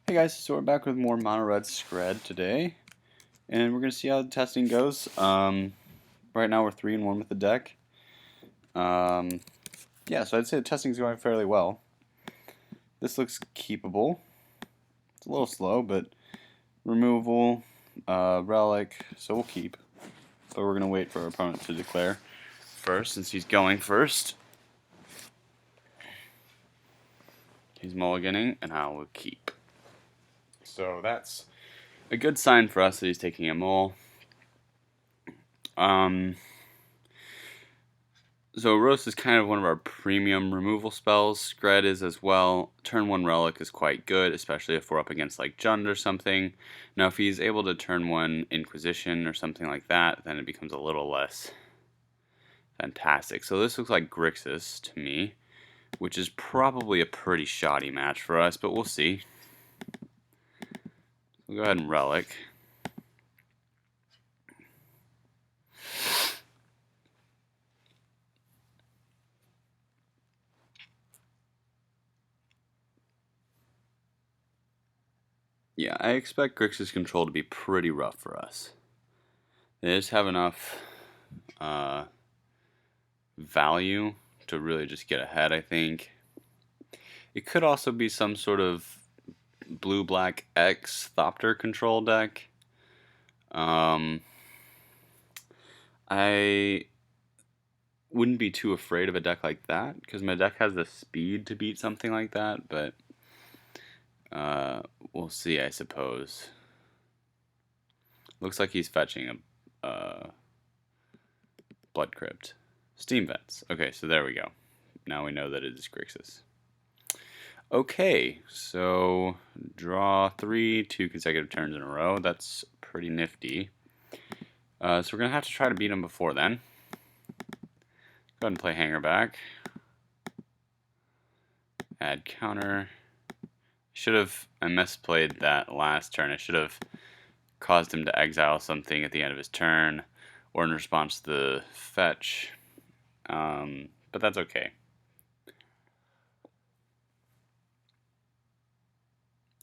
Hey guys, so we're back with more Mono Red Skred today, and we're gonna see how the testing goes. Right now we're 3-1 with the deck. Yeah, so I'd say the testing's going fairly well. This looks keepable. It's a little slow, but removable, relic, so we'll keep. But we're gonna wait for our opponent to declare first, since he's going first. He's mulliganing, and I will keep. So that's a good sign for us that he's taking a mull. So Roast is kind of one of our premium removal spells. Skred is as well. Turn 1 Relic is quite good, especially if we're up against like Jund or something. Now if he's able to turn 1 Inquisition or something like that, then it becomes a little less fantastic. So this looks like Grixis to me, which is probably a pretty shoddy match for us, but we'll see. We'll go ahead and Relic. Yeah, I expect Grixis control to be pretty rough for us. They just have enough value to really just get ahead, I think. It could also be some sort of blue-black X Thopter control deck. I wouldn't be too afraid of a deck like that, because my deck has the speed to beat something like that, but we'll see, I suppose. Looks like he's fetching a Blood Crypt. Steam Vents. Okay, so there we go. Now we know that it is Grixis. Okay, so draw 3, 2 consecutive turns in a row. That's pretty nifty. So we're going to have to try to beat him before then. Go ahead and play Hanger back. Add counter. I misplayed that last turn. I should have caused him to exile something at the end of his turn or in response to the fetch. But that's okay.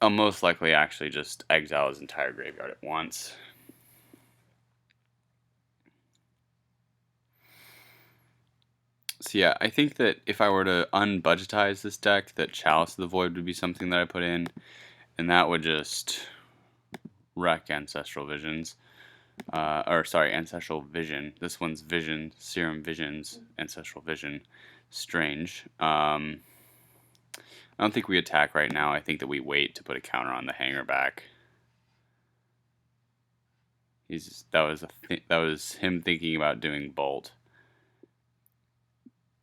I'll most likely actually just exile his entire graveyard at once. So yeah, I think that if I were to unbudgetize this deck, that Chalice of the Void would be something that I put in, and that would just wreck Ancestral Visions. Ancestral Vision. This one's Vision, Serum Visions, Ancestral Vision. Strange. I don't think we attack right now. I think that we wait to put a counter on the Hanger back. That was him thinking about doing Bolt,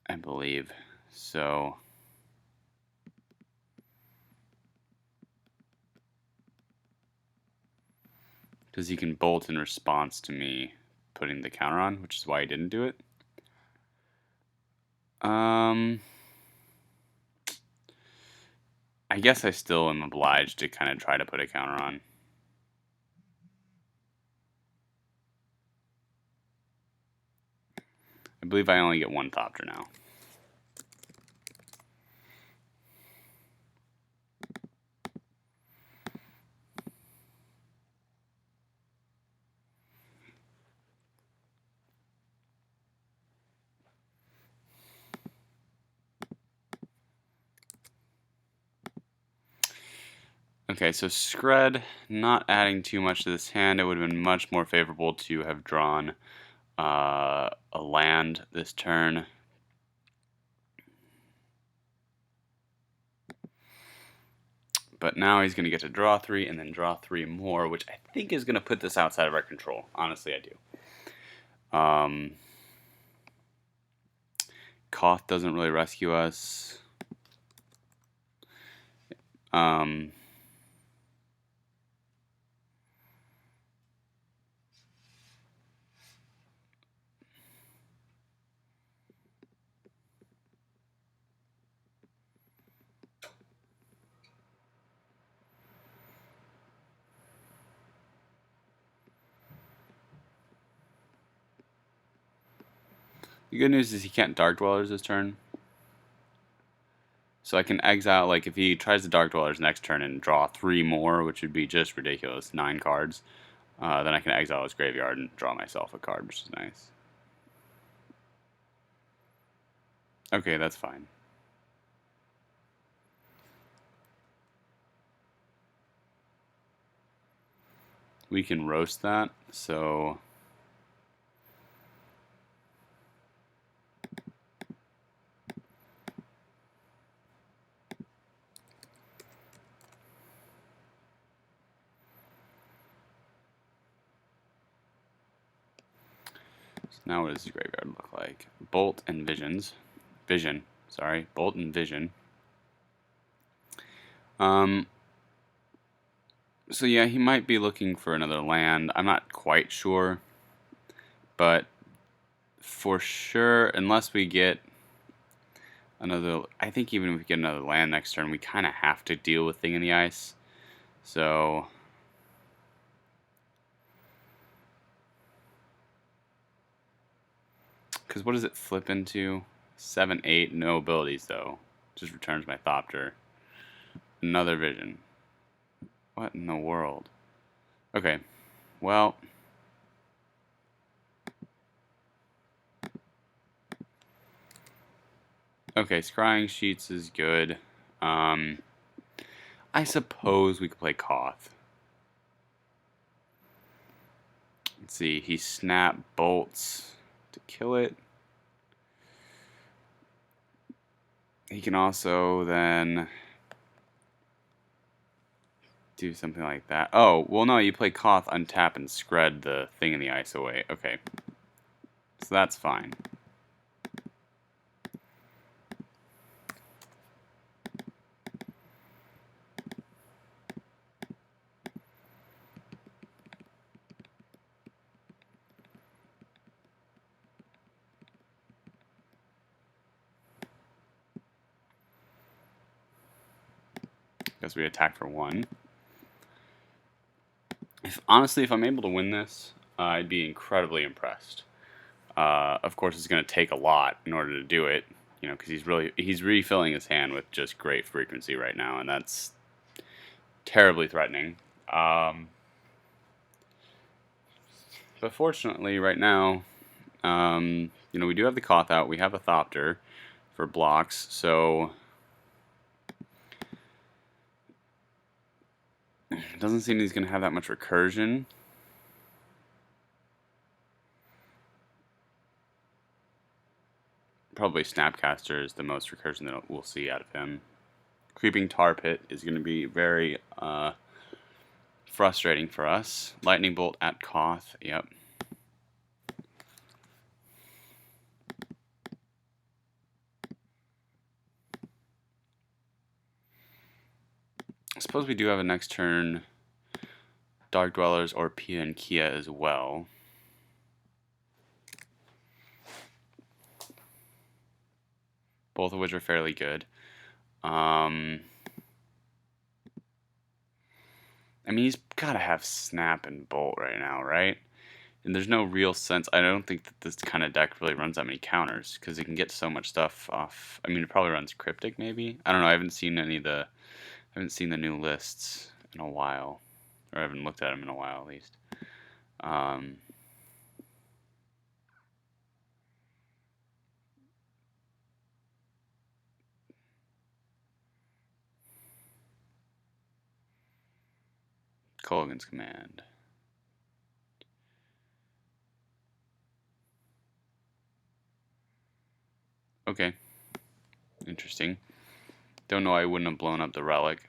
I believe. So because he can Bolt in response to me putting the counter on, which is why he didn't do it. I guess I still am obliged to kind of try to put a counter on. I believe I only get one Thopter now. Okay, so Skred, not adding too much to this hand. It would have been much more favorable to have drawn a land this turn. But now he's going to get to draw 3 and then draw 3 more, which I think is going to put this outside of our control. Honestly, I do. Koth doesn't really rescue us. The good news is he can't Dark Dwellers this turn. So I can exile, like, if he tries the Dark Dwellers next turn and draw 3 more, which would be just ridiculous, 9 cards, then I can exile his graveyard and draw myself a card, which is nice. Okay, that's fine. We can roast that, so... Now what does the graveyard look like? Bolt and Vision, sorry. Bolt and Vision. So yeah, he might be looking for another land. I'm not quite sure. But for sure, unless we get another... I think even if we get another land next turn, we kind of have to deal with Thing in the Ice. So... Because what does it flip into? 7, 8, no abilities though. Just returns my Thopter. Another Vision. What in the world? Okay, well... Okay, Scrying Sheets is good. I suppose we could play Koth. Let's see, he snap bolts to kill it. He can also then do something like that. Oh, well no, you play Koth, untap, and Skred the Thing in the Ice away. Okay. So that's fine. Guess we attack for 1. Honestly, if I'm able to win this, I'd be incredibly impressed. Of course, it's going to take a lot in order to do it, you know, because he's refilling his hand with just great frequency right now, and that's terribly threatening. But fortunately, right now, you know, we do have the Koth out. We have a Thopter for blocks, so it doesn't seem he's going to have that much recursion. Probably Snapcaster is the most recursion that we'll see out of him. Creeping Tar Pit is going to be very frustrating for us. Lightning Bolt at Koth, yep. I suppose we do have a next turn Dark Dwellers or Pia and Kia as well. Both of which are fairly good. I mean, he's got to have Snap and Bolt right now, right? And there's no real sense. I don't think that this kind of deck really runs that many counters because it can get so much stuff off. I mean, it probably runs Cryptic, maybe. I don't know. I haven't seen any of the. I haven't seen the new lists in a while, or I haven't looked at them in a while, at least. Colgan's Command. Okay. Interesting. Don't know why I wouldn't have blown up the relic.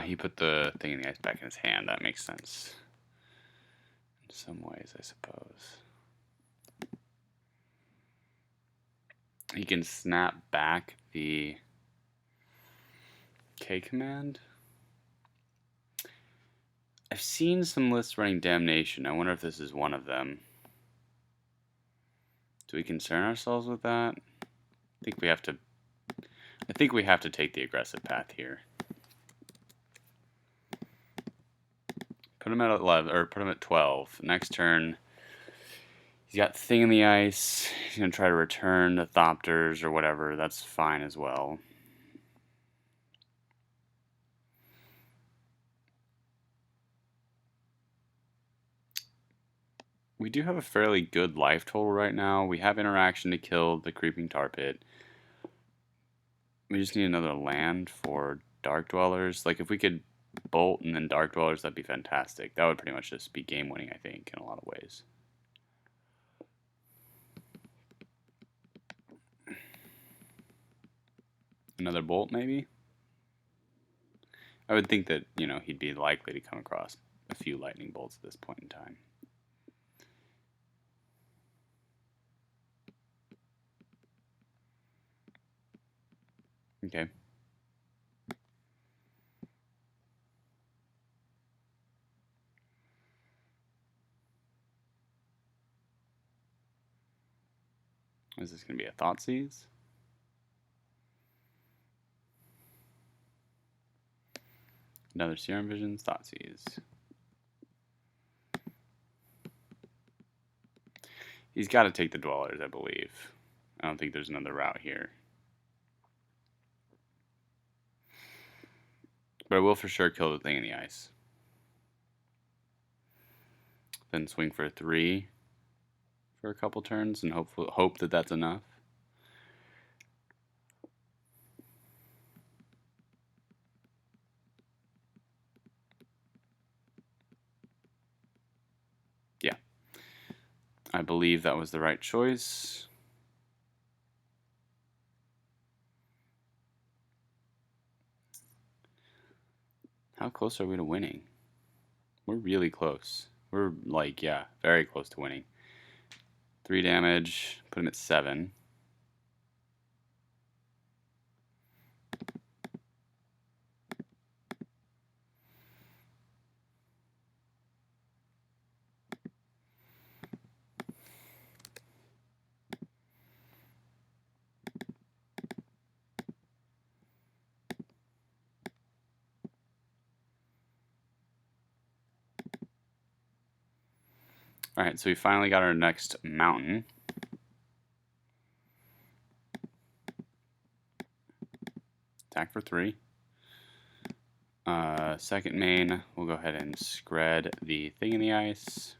He put the Thing in the Ice back in his hand. That makes sense. In some ways, I suppose. He can snap back the K command. I've seen some lists running Damnation. I wonder if this is one of them. Do we concern ourselves with that? I think we have to take the aggressive path here. Put Put him at 11, or put him at 12. Next turn, he's got Thing in the Ice. He's going to try to return the Thopters or whatever. That's fine as well. We do have a fairly good life total right now. We have interaction to kill the Creeping Tar Pit. We just need another land for Dark Dwellers. Like, if we could Bolt and then Dark Dwellers, that'd be fantastic. That would pretty much just be game winning, I think, in a lot of ways. Another Bolt, maybe? I would think that, you know, he'd be likely to come across a few Lightning Bolts at this point in time. Okay. Is this going to be a Thoughtseize? Another Serum Visions, Thoughtseize. He's got to take the Dwellers, I believe. I don't think there's another route here. But I will for sure kill the Thing in the Ice. Then swing for 3 for a couple turns and hope that that's enough. Yeah. I believe that was the right choice. How close are we to winning? We're really close. We're like, yeah, very close to winning. 3 damage, put him at 7. Alright, so we finally got our next mountain. Attack for 3. Second main, we'll go ahead and Skred the Thing in the Ice.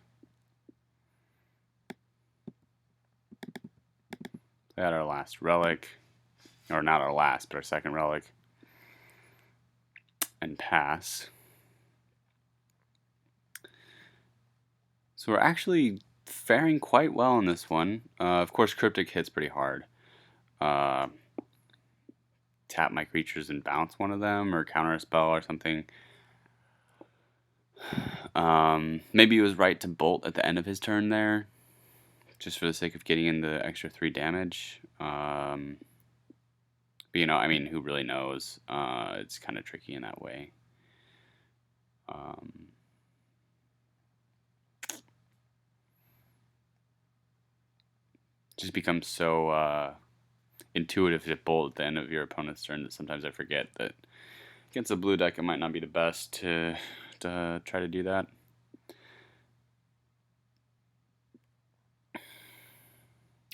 Play out our last relic. Or not our last, but our second relic. And pass. So we're actually faring quite well in this one. Of course, Cryptic hits pretty hard. Tap my creatures and bounce one of them, or counter a spell or something. Maybe it was right to Bolt at the end of his turn there, just for the sake of getting in the extra 3 damage. But, you know, I mean, who really knows? It's kind of tricky in that way. Just becomes so intuitive to Bolt at the end of your opponent's turn that sometimes I forget that against a blue deck it might not be the best to try to do that.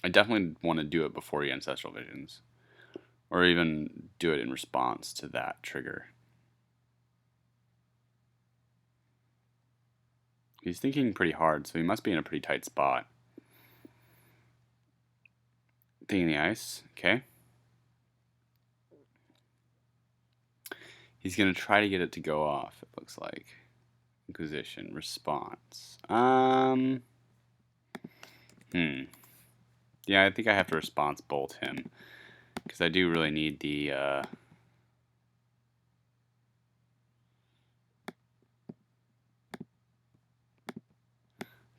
I definitely want to do it before you Ancestral Visions, or even do it in response to that trigger. He's thinking pretty hard, so he must be in a pretty tight spot. Thing in the Ice, okay. He's going to try to get it to go off, it looks like. Inquisition, response. Yeah, I think I have to response Bolt him, because I do really need the,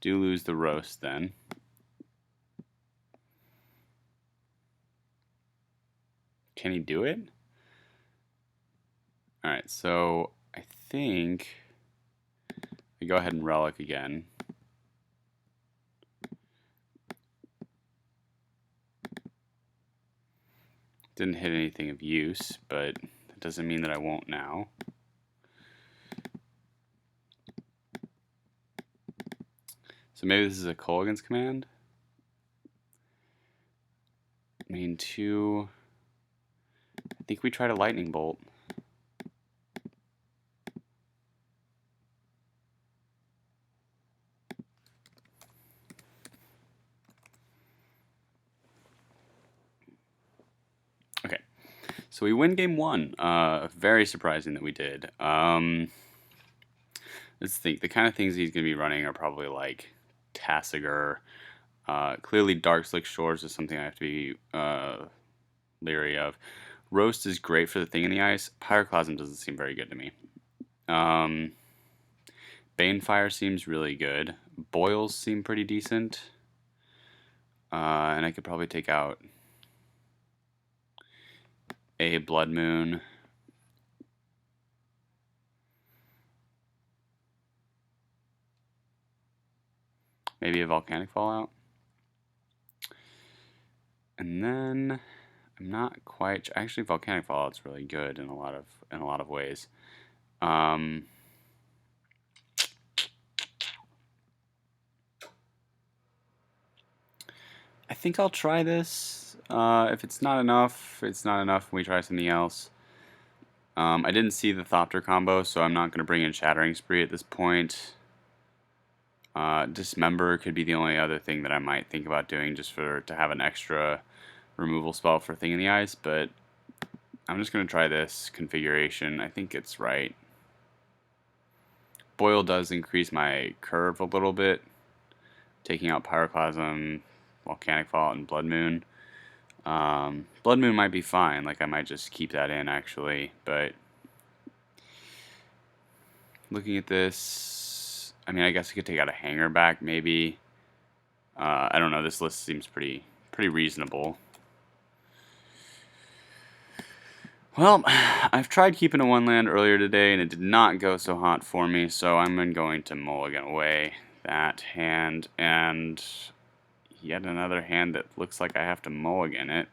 do lose the roast then. Can he do it? Alright, so I think I go ahead and Relic again. Didn't hit anything of use, but that doesn't mean that I won't now. So maybe this is a Kolaghan's command. Main 2. I think we tried a lightning bolt. Okay, so we win game 1. Very surprising that we did. Let's think. The kind of things he's going to be running are probably like Tassiger. Clearly, Dark Slick Shores is something I have to be leery of. Roast is great for the thing in the ice. Pyroclasm doesn't seem very good to me. Banefire seems really good. Boils seem pretty decent. And I could probably take out a Blood Moon. Maybe a Volcanic Fallout. And then I'm not quite. Actually, Volcanic Fallout's really good in a lot of ways. I think I'll try this. If it's not enough, it's not enough. We try something else. I didn't see the Thopter combo, so I'm not going to bring in Shattering Spree at this point. Dismember could be the only other thing that I might think about doing just to have an extra removal spell for Thing in the Ice, but I'm just going to try this configuration. I think it's right. Boil does increase my curve a little bit, taking out Pyroclasm, Volcanic Fallout, and Blood Moon. Blood Moon might be fine, like I might just keep that in actually, but looking at this, I mean, I guess I could take out a Hanger back maybe. I don't know, this list seems pretty reasonable. Well, I've tried keeping a 1-land earlier today, and it did not go so hot for me, so I'm going to mulligan away that hand, and yet another hand that looks like I have to mulligan it.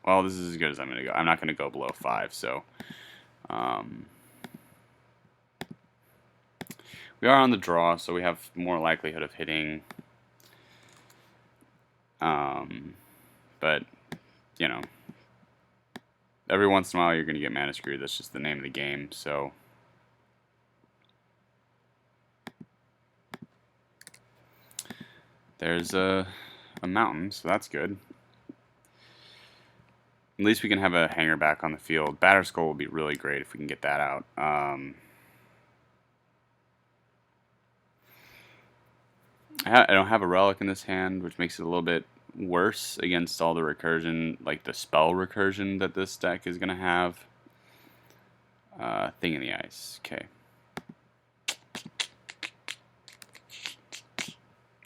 Well, this is as good as I'm going to go. I'm not going to go below 5, so... we are on the draw, so we have more likelihood of hitting. But, you know, every once in a while you're going to get mana screwed. That's just the name of the game, so... There's a mountain, so that's good. At least we can have a hanger back on the field. Batter Skull will be really great if we can get that out. I don't have a relic in this hand, which makes it a little bit worse against all the recursion, like the spell recursion that this deck is going to have. Thing in the Ice. Okay.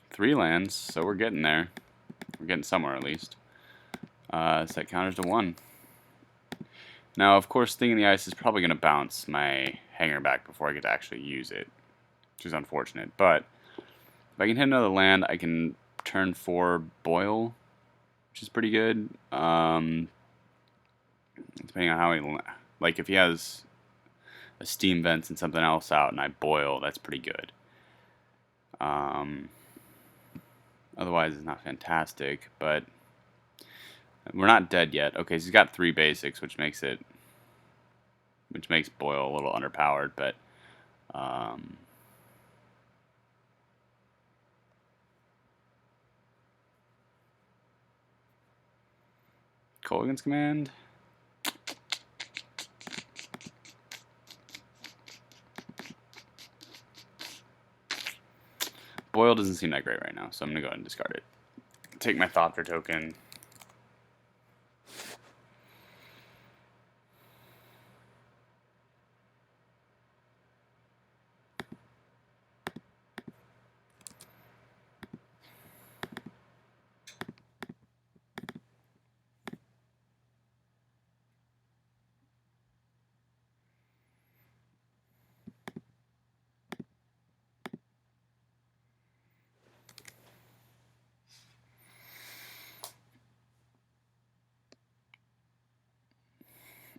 3 lands, so we're getting there. We're getting somewhere at least. Set counters to 1. Now, of course, Thing in the Ice is probably going to bounce my hanger back before I get to actually use it, which is unfortunate. But if I can hit another land, I can turn 4 Boil, which is pretty good. Depending on how he... Like, if he has a Steam Vents and something else out and I Boil, that's pretty good. Otherwise, it's not fantastic, but we're not dead yet. Okay, so he's got 3 basics, which makes Boil a little underpowered, but Kolaghan's Command. Boil doesn't seem that great right now, so I'm going to go ahead and discard it. Take my Thopter token.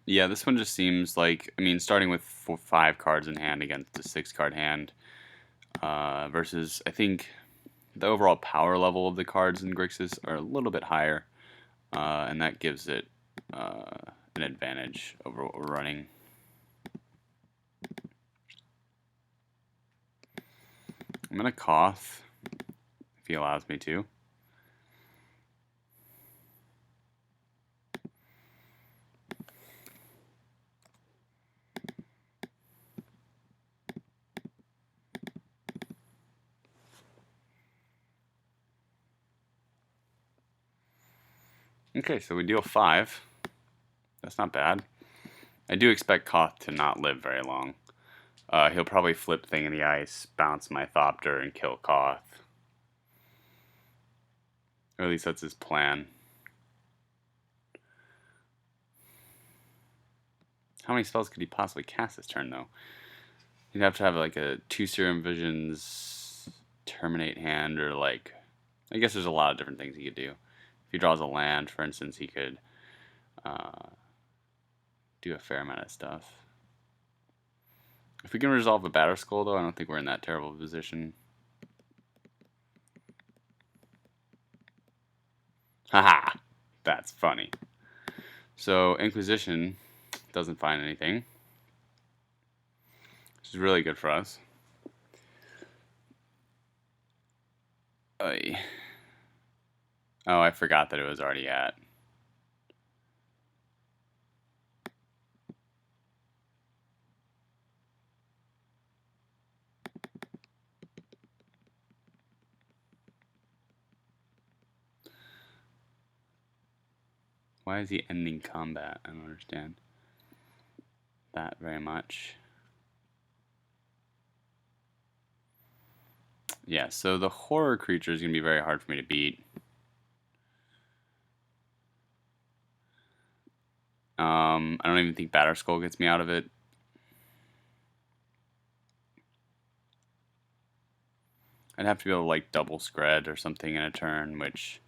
Yeah, this one just seems like, I mean, starting with 5 cards in hand against a 6-card hand, versus, I think, the overall power level of the cards in Grixis are a little bit higher, and that gives it an advantage over what we're running. I'm going to Koth, if he allows me to. Okay, so we deal 5. That's not bad. I do expect Koth to not live very long. He'll probably flip Thing in the Ice, bounce my Thopter, and kill Koth. Or at least that's his plan. How many spells could he possibly cast this turn, though? He'd have to have like a 2 Serum Visions, Terminate hand, or like... I guess there's a lot of different things he could do. If he draws a land, for instance, he could do a fair amount of stuff. If we can resolve a Batter Skull, though, I don't think we're in that terrible position. Haha! That's funny. So, Inquisition doesn't find anything, which is really good for us. Oy. Oh, I forgot that it was already at. Why is he ending combat? I don't understand that very much. Yeah, so the horror creature is going to be very hard for me to beat. I don't even think Batter Skull gets me out of it. I'd have to be able to like double Skred or something in a turn, which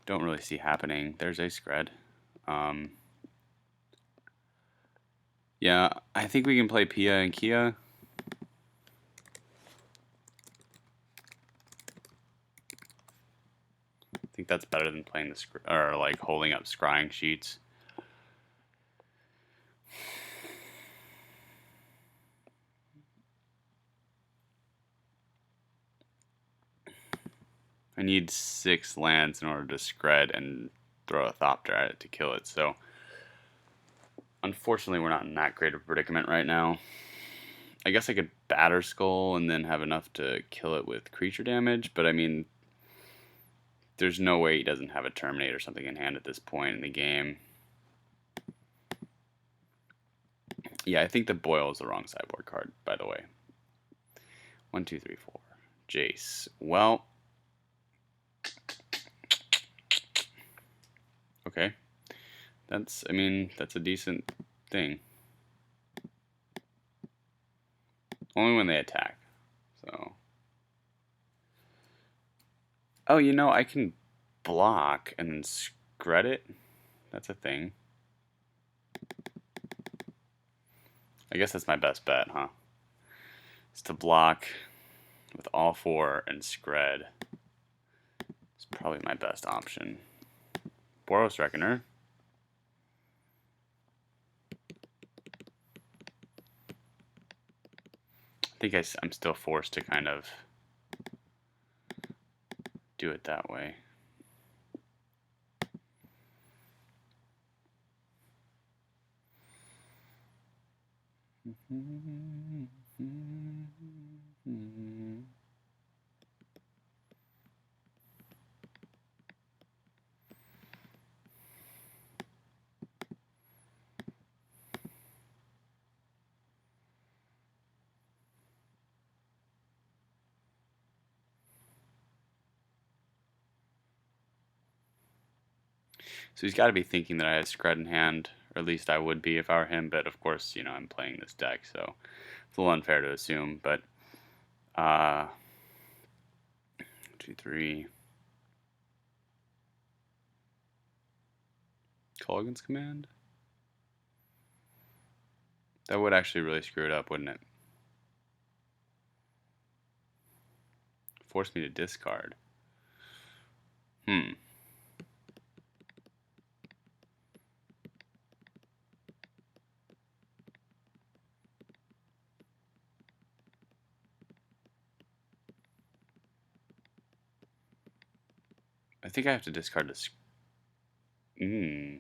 don't really see happening. There's a Skred. Yeah, I think we can play Pia and Kia. I think that's better than playing the or like holding up scrying sheets. I need 6 lands in order to Skred and throw a Thopter at it to kill it, so unfortunately we're not in that great of a predicament right now. I guess I could Batter Skull and then have enough to kill it with creature damage, but I mean, there's no way he doesn't have a Terminate or something in hand at this point in the game. Yeah, I think the Boil is the wrong sideboard card, by the way. 1, 2, 3, 4. Jace. Well, okay. That's, I mean, that's a decent thing. Only when they attack. So. Oh, you know, I can block and then Skred it. That's a thing. I guess that's my best bet, huh? Is to block with all 4 and Skred. It's probably my best option. Boros Reckoner. I think I'm still forced to kind of do it that way. So he's got to be thinking that I have Skred in hand, or at least I would be if I were him, but of course, you know, I'm playing this deck, so it's a little unfair to assume, but 2, 3. Colgan's Command? That would actually really screw it up, wouldn't it? Force me to discard. I think I have to discard this. I'll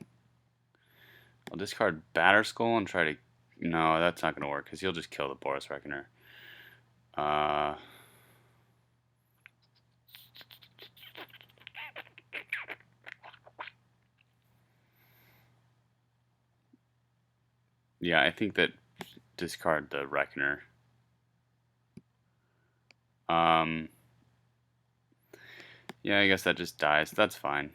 discard Batter Skull and try to... No, that's not going to work, because he'll just kill the Boros Reckoner. Yeah, I think that discard the Reckoner. Yeah, I guess that just dies. That's fine.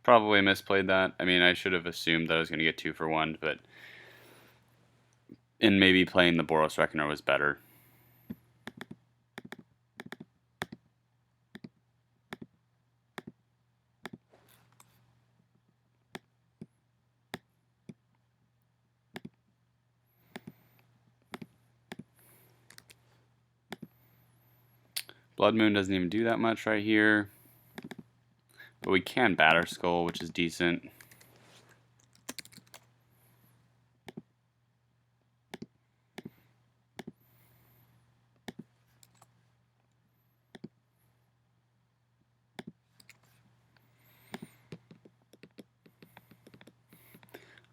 Probably misplayed that. I mean, I should have assumed that I was going to get 2 for 1, but... And maybe playing the Boros Reckoner was better. Blood Moon doesn't even do that much right here. But we can Batter Skull, which is decent.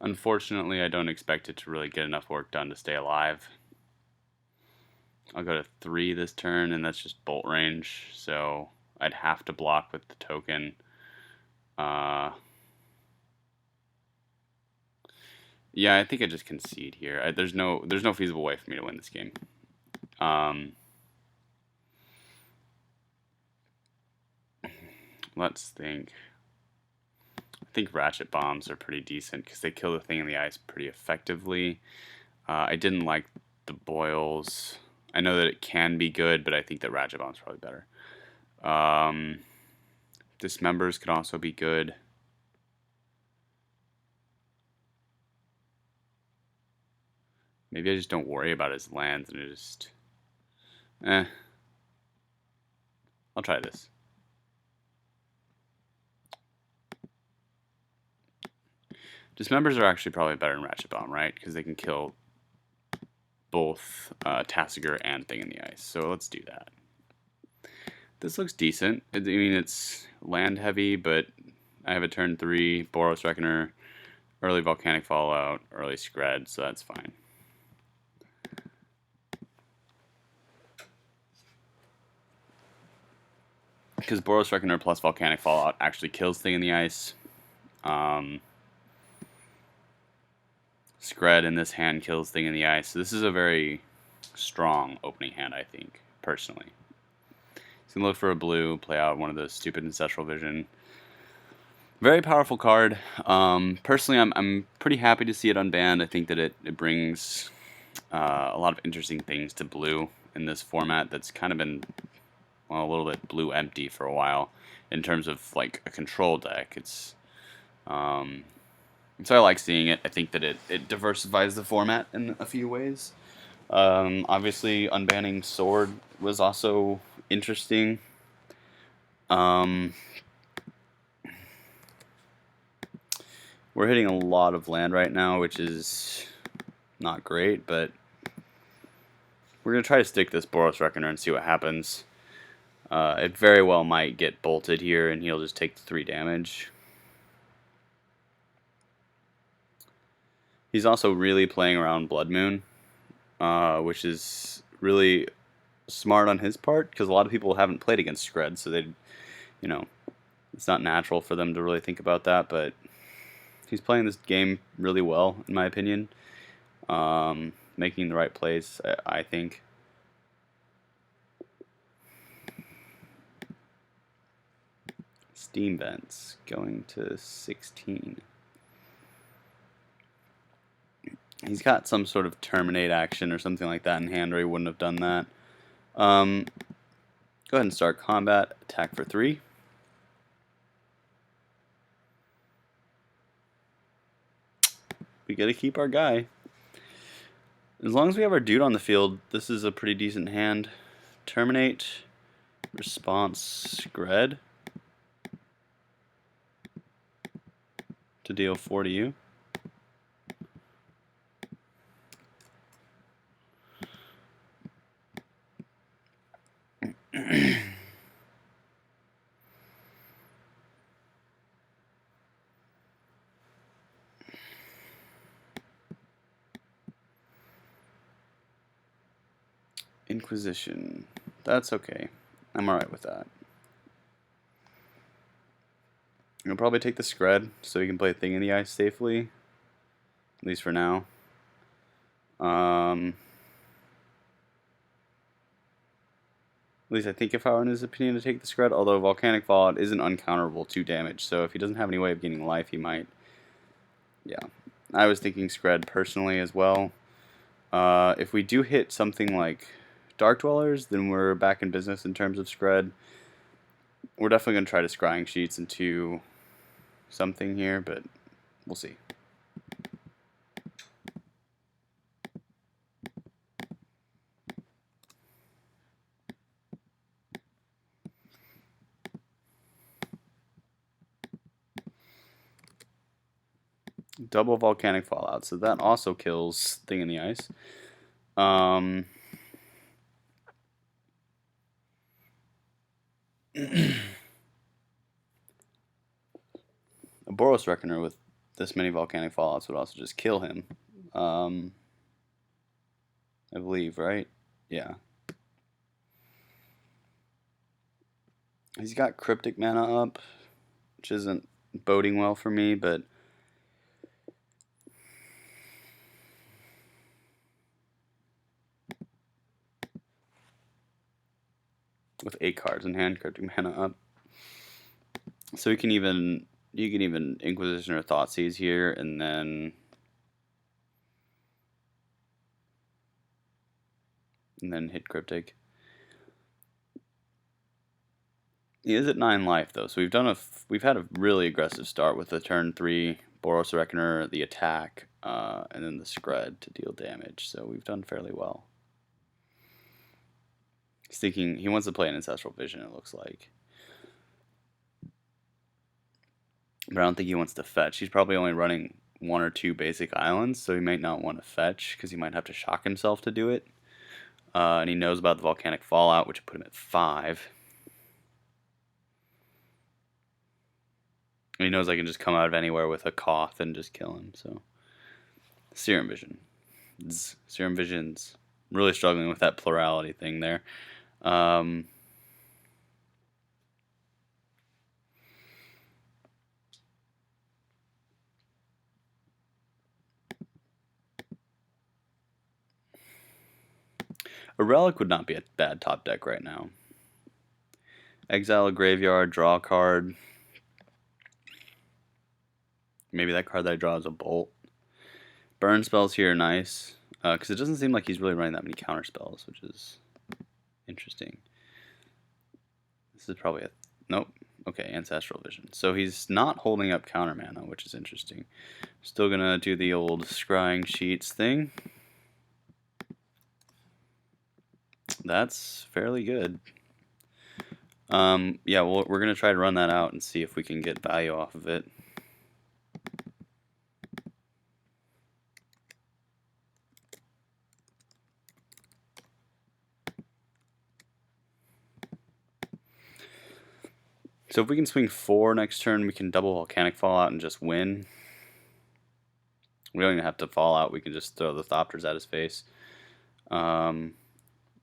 Unfortunately, I don't expect it to really get enough work done to stay alive. I'll go to 3 this turn, and that's just bolt range, so I'd have to block with the token. Yeah, I think I just concede here. There's no feasible way for me to win this game. Let's think. I think Ratchet Bombs are pretty decent because they kill the thing in the ice pretty effectively. I didn't like the Boils. I know that it can be good, but I think that Ratchet Bomb's probably better. Dismembers could also be good. Maybe I just don't worry about his lands and just... I'll try this. Dismembers are actually probably better than Ratchet Bomb, right? Because they can kill both Tassiger and Thing in the Ice. So let's do that. This looks decent. I mean, it's land heavy, but I have a turn 3, Boros Reckoner, early Volcanic Fallout, early Skred, so that's fine. Because Boros Reckoner plus Volcanic Fallout actually kills Thing in the Ice. Skred in this hand kills Thing in the Ice. So this is a very strong opening hand, I think, personally. So look for a blue, play out one of those stupid Ancestral Vision. Very powerful card. Personally, I'm pretty happy to see it unbanned. I think that it brings a lot of interesting things to blue in this format that's kind of been, well, a little bit blue empty for a while in terms of like a control deck. It's so I like seeing it. I think that it diversifies the format in a few ways. Obviously, unbanning Sword was also interesting. We're hitting a lot of land right now, which is not great, but we're going to try to stick this Boros Reckoner and see what happens. It very well might get bolted here, and he'll just take 3 damage. He's also really playing around Blood Moon, which is really smart on his part, because a lot of people haven't played against Skred, so they, you know, it's not natural for them to really think about that, but he's playing this game really well, in my opinion. Making the right plays, I think. Steam Vents going to 16. He's got some sort of terminate action or something like that in hand, or he wouldn't have done that. Go ahead and start combat. Attack for 3. We gotta keep our guy. As long as we have our dude on the field, this is a pretty decent hand. Terminate. Response Skred. To deal 4 to you. Inquisition. That's okay. I'm alright with that. I'll probably take the Skred so he can play Thing in the Ice safely. At least for now. At least I think if I were in his opinion to take the Skred, although Volcanic Fallout isn't uncounterable 2 damage, so if he doesn't have any way of gaining life, he might. Yeah. I was thinking Skred personally as well. If we do hit something like Dark Dwellers, then we're back in business in terms of Skred. We're definitely going to try to scrying sheets into something here, but we'll see. Double Volcanic Fallout, so that also kills Thing in the Ice. A Boros Reckoner with this many Volcanic Fallouts would also just kill him. I believe, right? Yeah. He's got Cryptic Mana up, which isn't boding well for me, but with 8 cards in hand, Cryptic Mana up. So you can even Inquisition or Thoughtseize here, and then hit Cryptic. He is at 9 life though, so we've had a really aggressive start with the turn 3 Boros Reckoner, the attack, and then the Skred to deal damage. So we've done fairly well. He's thinking he wants to play an Ancestral Vision, it looks like. But I don't think he wants to fetch. He's probably only running 1 or 2 basic islands, so he might not want to fetch because he might have to shock himself to do it. And he knows about the Volcanic Fallout, which would put him at 5. And he knows I can just come out of anywhere with a Koth and just kill him. So Serum Vision. Serum Visions. I'm really struggling with that plurality thing there. A Relic would not be a bad top deck right now. Exile a graveyard, draw a card. Maybe that card that I draw is a Bolt. Burn spells here are nice, because it doesn't seem like he's really running that many counter spells, which is interesting. This is probably a... Nope. Okay, Ancestral Vision. So he's not holding up counter mana, which is interesting. Still going to do the old scrying sheets thing. That's fairly good. Yeah, well, we're going to try to run that out and see if we can get value off of it. So if we can swing 4 next turn, we can double Volcanic Fallout and just win. We don't even have to Fallout, we can just throw the Thopters at his face.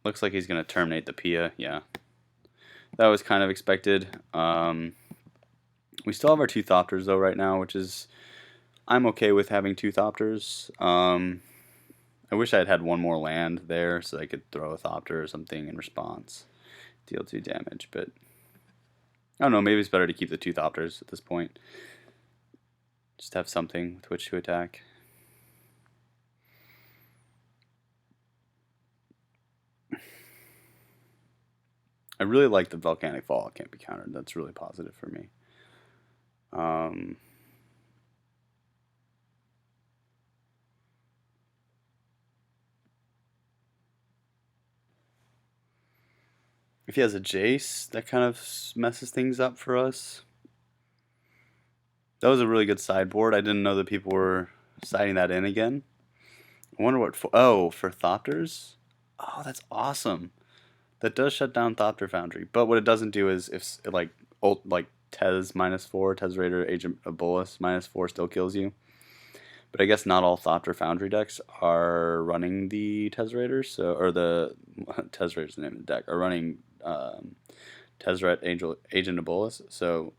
Looks like he's going to terminate the Pia, yeah. That was kind of expected. We still have our 2 Thopters though right now, which is... I'm okay with having 2 Thopters. I wish I had had 1 more land there so I could throw a Thopter or something in response. Deal 2 damage, but... I don't know, maybe it's better to keep the 2 Thopters at this point. Just have something with which to attack. I really like the Volcanic Fallout can't be countered. That's really positive for me. If he has a Jace, that kind of messes things up for us. That was a really good sideboard. I didn't know that people were siding that in again. I wonder what for. Oh, for Thopters? Oh, that's awesome. That does shut down Thopter Foundry. But what it doesn't do is if like Tez -4, Tez Raider, Agent of Bolus -4 still kills you. But I guess not all Thopter Foundry decks are running the Tez Raiders, so or the Tez Raiders, the name of the deck, are running Tezzeret Agent of Bolus. So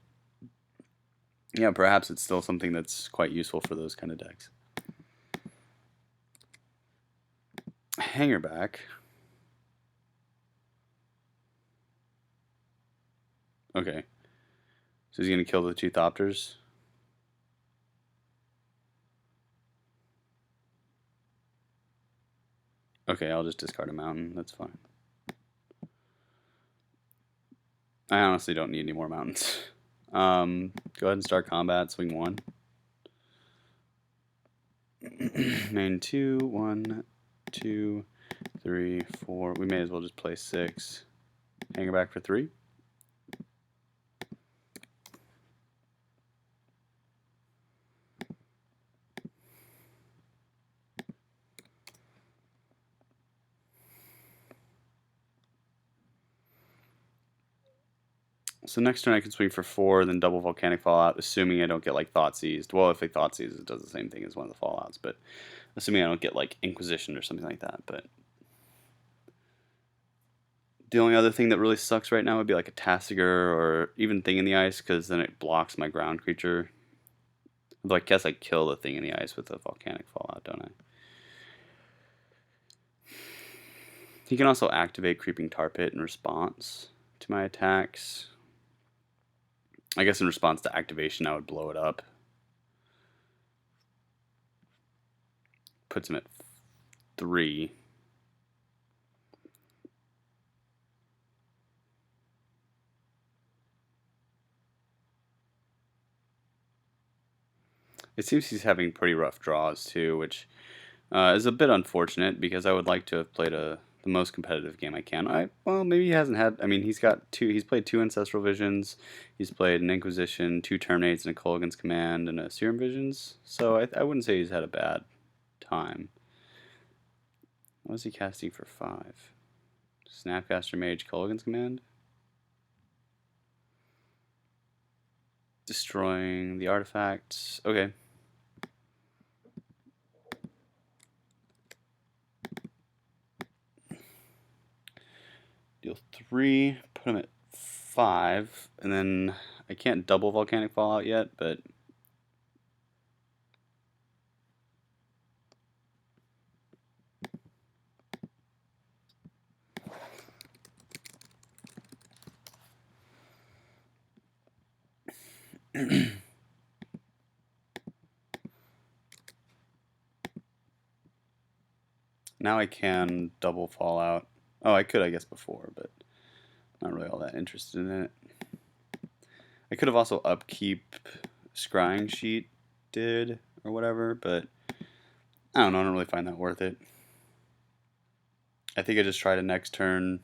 yeah, perhaps it's still something that's quite useful for those kind of decks. Hanger back. Okay. So he's going to kill the 2 Thopters. Okay, I'll just discard a mountain. That's fine. I honestly don't need any more mountains. Go ahead and start combat. Swing 1. Main 2, 1, 2, 3, 4. We may as well just play 6. Hanger back for 3. So next turn I can swing for 4, then double Volcanic Fallout, assuming I don't get like Thoughtseize. Well, if I Thoughtseize, it does the same thing as one of the Fallouts, but assuming I don't get like Inquisition or something like that. But the only other thing that really sucks right now would be like a Tasigur or even Thing in the Ice, because then it blocks my ground creature. Although I guess I kill the Thing in the Ice with a Volcanic Fallout, don't I? He can also activate Creeping Tar Pit in response to my attacks. I guess in response to activation, I would blow it up. Puts him at 3. It seems he's having pretty rough draws too, which is a bit unfortunate because I would like to have played the most competitive game I can. Well, maybe he hasn't had. I mean, he's got 2. He's played 2 Ancestral Visions. He's played an Inquisition, 2 Terminates, and a Kolaghan's Command, and a Serum Visions. So I wouldn't say he's had a bad time. What was he casting for 5? Snapcaster Mage, Kolaghan's Command. Destroying the artifacts. Okay. Deal 3, put him at 5, and then I can't double Volcanic Fallout yet, but now I can double Fallout. Oh, I could, I guess, before, but not really all that interested in it. I could have also upkeep Scrying Sheet did or whatever, but I don't know. I don't really find that worth it. I think I just try to next turn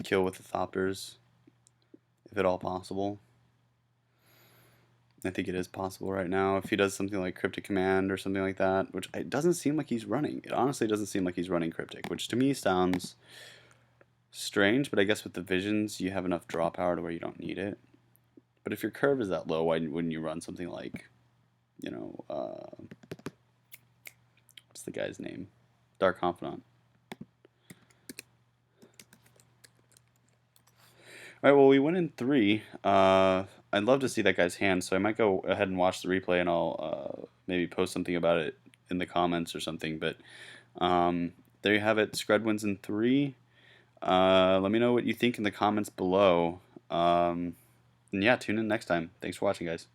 kill with the Thopters, if at all possible. I think it is possible right now. If he does something like Cryptic Command or something like that, which it doesn't seem like he's running. It honestly doesn't seem like he's running Cryptic, which to me sounds strange, but I guess with the Visions, you have enough draw power to where you don't need it. But if your curve is that low, why wouldn't you run something like, you know, what's the guy's name? Dark Confidant. Alright, well, we went in 3. I'd love to see that guy's hand, so I might go ahead and watch the replay, and I'll maybe post something about it in the comments or something. But there you have it. Skred wins in 3. Let me know what you think in the comments below. And yeah, tune in next time. Thanks for watching, guys.